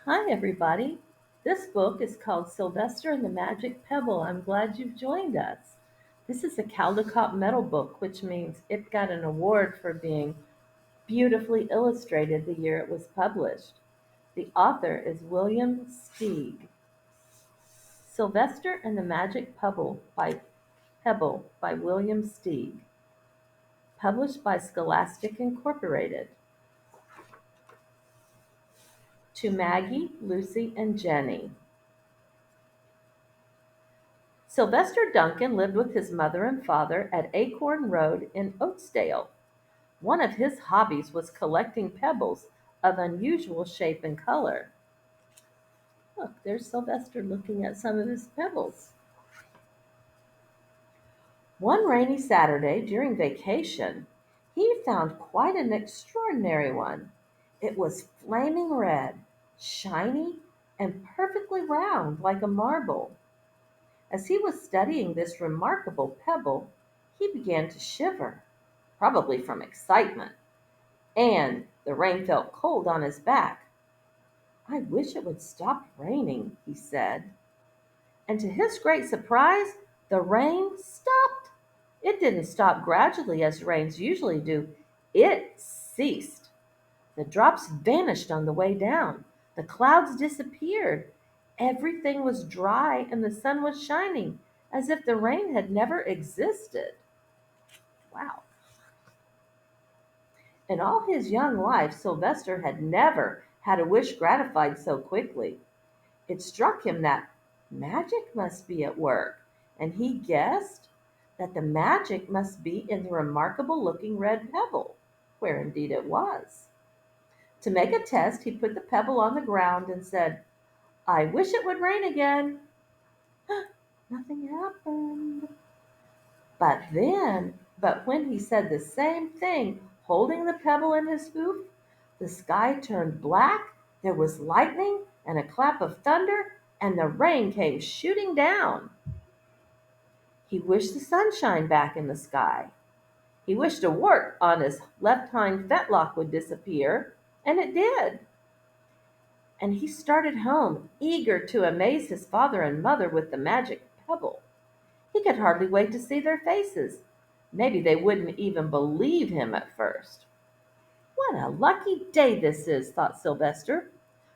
Hi, everybody. This book is called Sylvester and the Magic Pebble. I'm glad you've joined us. This is a Caldecott Medal book, which means it got an award for being beautifully illustrated the year it was published. The author is William Steig. Sylvester and the Magic Pebble by William Steig, published by Scholastic Incorporated. To Maggie, Lucy, and Jenny. Sylvester Duncan lived with his mother and father at Acorn Road in Oatsdale. One of his hobbies was collecting pebbles of unusual shape and color. Look, there's Sylvester looking at some of his pebbles. One rainy Saturday during vacation, he found quite an extraordinary one. It was flaming red, shiny, and perfectly round like a marble. As he was studying this remarkable pebble, he began to shiver, probably from excitement, and the rain felt cold on his back. "I wish it would stop raining," he said. And to his great surprise, the rain stopped. It didn't stop gradually as rains usually do. It ceased. The drops vanished on the way down. The clouds disappeared. Everything was dry and the sun was shining as if the rain had never existed. Wow. In all his young life, Sylvester had never had a wish gratified so quickly. It struck him that magic must be at work, and he guessed that the magic must be in the remarkable looking red pebble, where indeed it was. To make a test, he put the pebble on the ground and said, "I wish it would rain again." Nothing happened. But when he said the same thing, holding the pebble in his hoof, the sky turned black, there was lightning and a clap of thunder, and the rain came shooting down. He wished the sunshine back in the sky. He wished a wart on his left hind fetlock would disappear, and it did. And he started home, eager to amaze his father and mother with the magic pebble. He could hardly wait to see their faces. Maybe they wouldn't even believe him at first. "What a lucky day this is," thought Sylvester.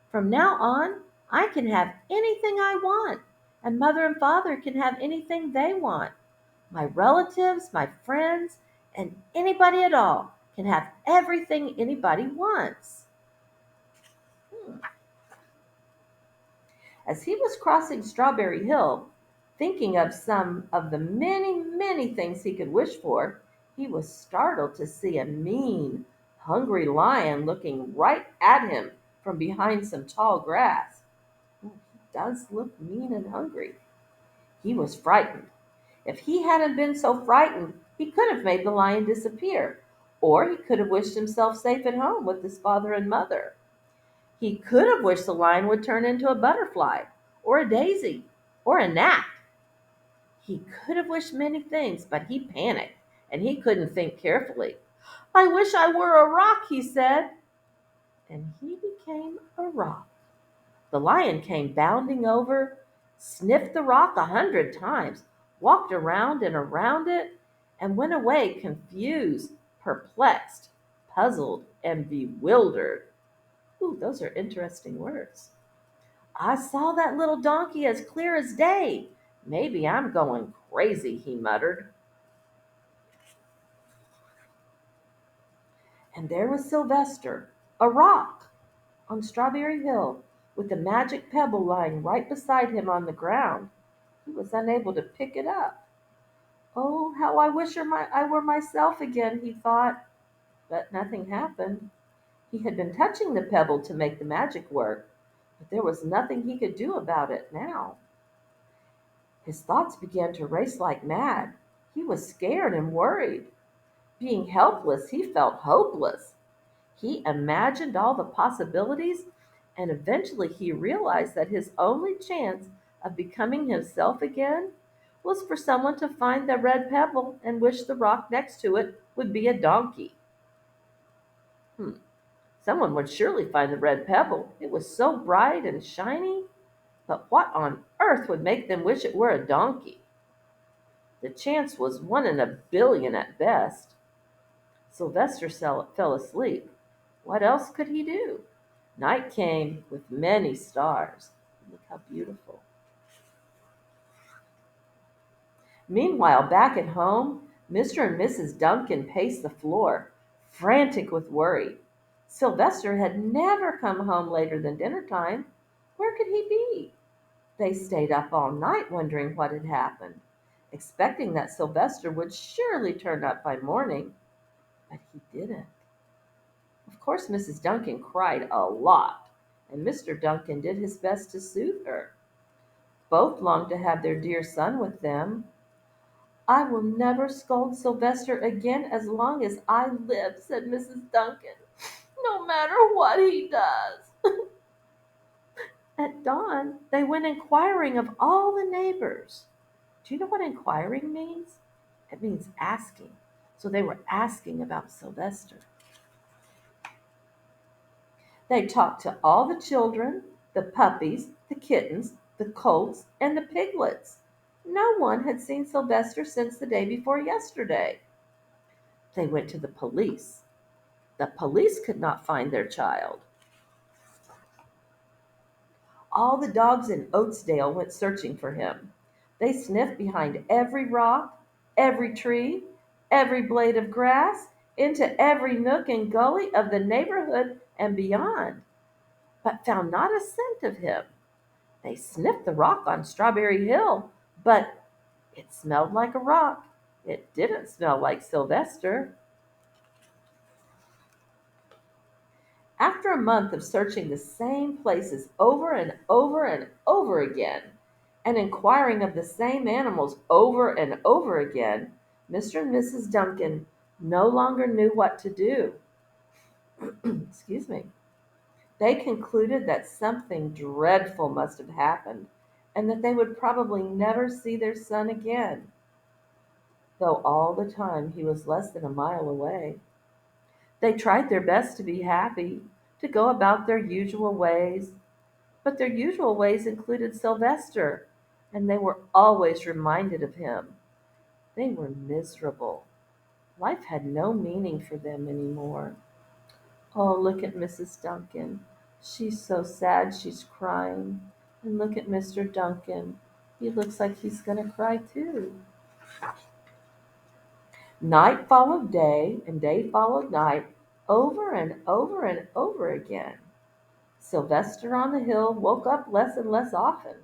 "From now on, I can have anything I want, and mother and father can have anything they want. My relatives, my friends, and anybody at all can have everything anybody wants." Hmm. As he was crossing Strawberry Hill, thinking of some of the many, many things he could wish for, he was startled to see a mean, hungry lion looking right at him from behind some tall grass. "Oh, he does look mean and hungry." He was frightened. If he hadn't been so frightened, he could have made the lion disappear, or he could have wished himself safe at home with his father and mother. He could have wished the lion would turn into a butterfly, or a daisy, or a gnat. He could have wished many things, but he panicked, and he couldn't think carefully. "I wish I were a rock," he said. And he became a rock. The lion came bounding over, sniffed the rock 100 times, walked around and around it, and went away confused, perplexed, puzzled, and bewildered. Ooh, those are interesting words. "I saw that little donkey as clear as day. Maybe I'm going crazy," he muttered. And there was Sylvester, a rock, on Strawberry Hill, with the magic pebble lying right beside him on the ground. He was unable to pick it up. "Oh, how I wish I were myself again," he thought. But nothing happened. He had been touching the pebble to make the magic work, but there was nothing he could do about it now. His thoughts began to race like mad. He was scared and worried. Being helpless, he felt hopeless. He imagined all the possibilities, and eventually he realized that his only chance of becoming himself again was for someone to find the red pebble and wish the rock next to it would be a donkey. Hmm. Someone would surely find the red pebble. It was so bright and shiny. But what on earth would make them wish it were a donkey? The chance was 1 in a billion at best. Sylvester fell asleep. What else could he do? Night came with many stars. Look how beautiful. Meanwhile, back at home, Mr. and Mrs. Duncan paced the floor, frantic with worry. Sylvester had never come home later than dinner time. Where could he be? They stayed up all night wondering what had happened, expecting that Sylvester would surely turn up by morning, but he didn't. Of course, Mrs. Duncan cried a lot, and Mr. Duncan did his best to soothe her. Both longed to have their dear son with them. "I will never scold Sylvester again as long as I live," said Mrs. Duncan, "no matter what he does." At dawn, they went inquiring of all the neighbors. Do you know what inquiring means? It means asking. So they were asking about Sylvester. They talked to all the children, the puppies, the kittens, the colts, and the piglets. No one had seen Sylvester since the day before yesterday. They went to the police. The police could not find their child. All the dogs in Oatsdale went searching for him. They sniffed behind every rock, every tree, every blade of grass, into every nook and gully of the neighborhood and beyond, but found not a scent of him. They sniffed the rock on Strawberry Hill, but it smelled like a rock. It didn't smell like Sylvester. After a month of searching the same places over and over and over again, and inquiring of the same animals over and over again, Mr. and Mrs. Duncan no longer knew what to do. Excuse me. They concluded that something dreadful must have happened, and that they would probably never see their son again, though all the time he was less than a mile away. They tried their best to be happy, to go about their usual ways, but their usual ways included Sylvester, and they were always reminded of him. They were miserable. Life had no meaning for them any more. Oh, look at Mrs. Duncan. She's so sad she's crying. And look at Mr. Duncan. He looks like he's going to cry too. Night followed day, and day followed night, over and over and over again. Sylvester on the hill woke up less and less often.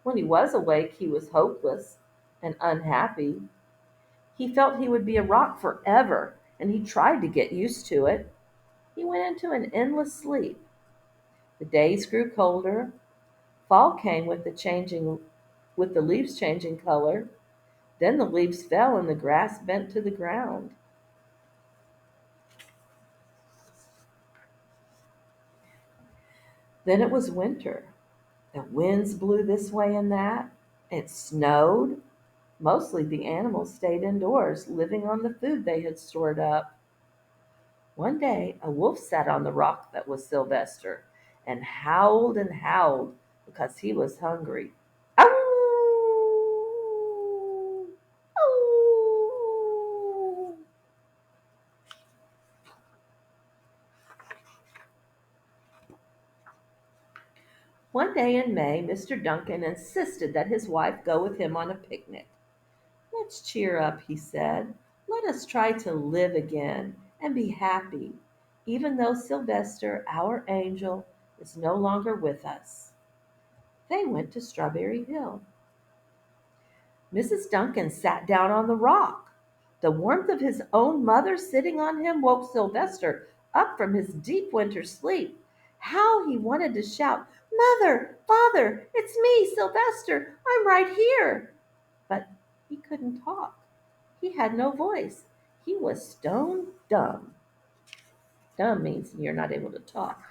When he was awake, he was hopeless and unhappy. He felt he would be a rock forever, and he tried to get used to it. He went into an endless sleep. The days grew colder. Fall came with the leaves changing color. Then the leaves fell and the grass bent to the ground. Then it was winter. The winds blew this way and that. It snowed. Mostly the animals stayed indoors, living on the food they had stored up. One day a wolf sat on the rock that was Sylvester and howled because he was hungry. Ow! Ow! One day in May, Mr. Duncan insisted that his wife go with him on a picnic. "Let's cheer up," he said. "Let us try to live again and be happy, even though Sylvester, our angel, is no longer with us." They went to Strawberry Hill. Mrs. Duncan sat down on the rock. The warmth of his own mother sitting on him woke Sylvester up from his deep winter sleep. How he wanted to shout, "Mother, Father, it's me, Sylvester. I'm right here." But he couldn't talk. He had no voice. He was stone dumb. Dumb means you're not able to talk.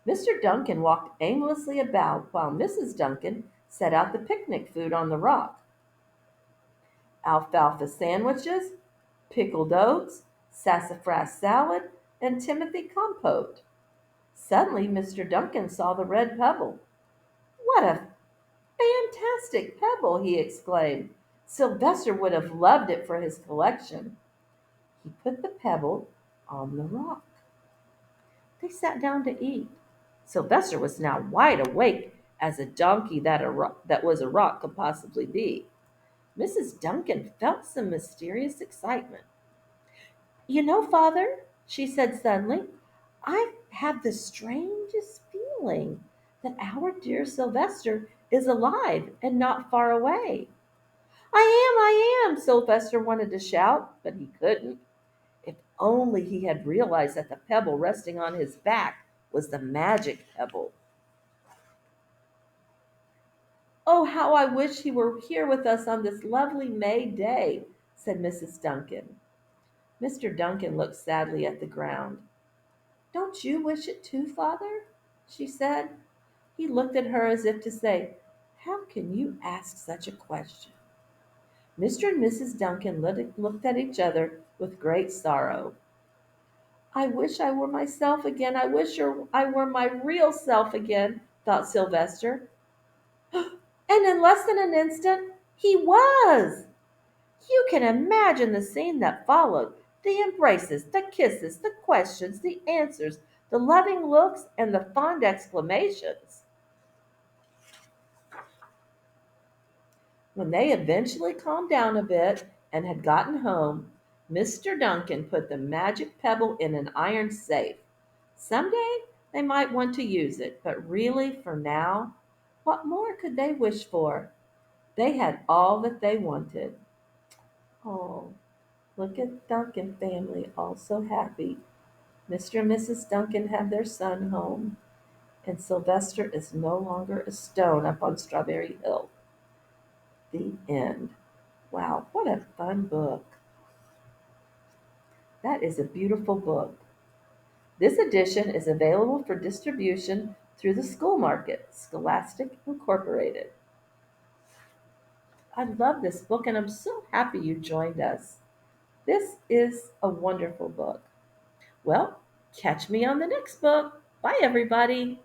Mr. Duncan walked aimlessly about while Mrs. Duncan set out the picnic food on the rock. Alfalfa sandwiches, pickled oats, sassafras salad, and Timothy Compote. Suddenly, Mr. Duncan saw the red pebble. "What a fantastic pebble!" he exclaimed. "Sylvester would have loved it for his collection." He put the pebble on the rock. They sat down to eat. Sylvester was now wide awake as a donkey that was a rock could possibly be. Mrs. Duncan felt some mysterious excitement. "You know, Father," she said suddenly, "I have the strangest feeling that our dear Sylvester is alive and not far away." I am," Sylvester wanted to shout, but he couldn't. If only he had realized that the pebble resting on his back was the magic pebble. "Oh, how I wish he were here with us on this lovely May day," said Mrs. Duncan. Mr. Duncan looked sadly at the ground. "Don't you wish it too, Father?" she said. He looked at her as if to say, "How can you ask such a question?" Mr. and Mrs. Duncan looked at each other with great sorrow. "I wish I were myself again. I wish I were my real self again," thought Sylvester. And in less than an instant, he was. You can imagine the scene that followed: the embraces, the kisses, the questions, the answers, the loving looks, and the fond exclamations. When they eventually calmed down a bit and had gotten home, Mr. Duncan put the magic pebble in an iron safe. Someday they might want to use it, but really, for now, what more could they wish for? They had all that they wanted. Oh, look at Duncan family, all so happy. Mr. and Mrs. Duncan have their son home, and Sylvester is no longer a stone up on Strawberry Hill. The end. Wow, what a fun book. That is a beautiful book. This edition is available for distribution through the school market, Scholastic Incorporated. I love this book and I'm so happy you joined us. This is a wonderful book. Well, catch me on the next book. Bye, everybody.